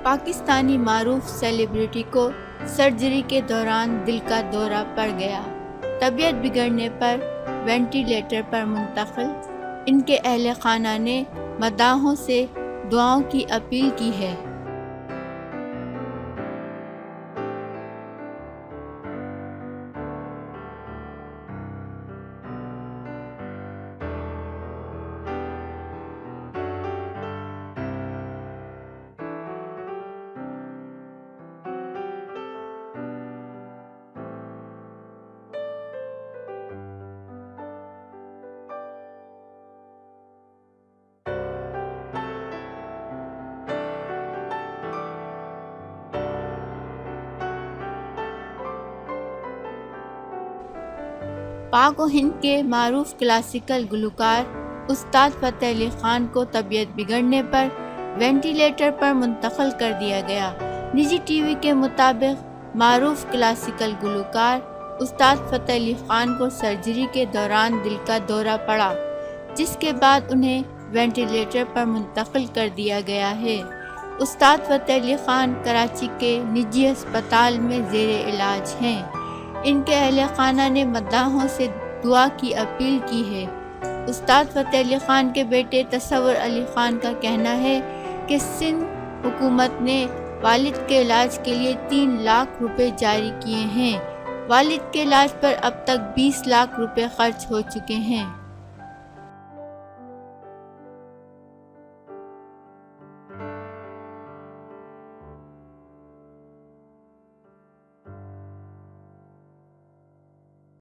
پاکستانی معروف سیلیبریٹی کو سرجری کے دوران دل کا دورہ پڑ گیا، طبیعت بگڑنے پر وینٹیلیٹر پر منتقل۔ ان کے اہل خانہ نے مداحوں سے دعاؤں کی اپیل کی ہے۔ پاک و ہند کے معروف کلاسیکل گلوکار استاد فتح علی خان کو طبیعت بگڑنے پر وینٹیلیٹر پر منتقل کر دیا گیا۔ نجی ٹی وی کے مطابق معروف کلاسیکل گلوکار استاد فتح علی خان کو سرجری کے دوران دل کا دورہ پڑا، جس کے بعد انہیں وینٹیلیٹر پر منتقل کر دیا گیا ہے۔ استاد فتح علی خان کراچی کے نجی ہسپتال میں زیر علاج ہیں۔ ان کے اہل خانہ نے مداحوں سے دعا کی اپیل کی ہے۔ استاد فتح علی خان کے بیٹے تصور علی خان کا کہنا ہے کہ سندھ حکومت نے والد کے علاج کے لیے 3 لاکھ روپے جاری کیے ہیں۔ والد کے علاج پر اب تک 20 لاکھ روپے خرچ ہو چکے ہیں۔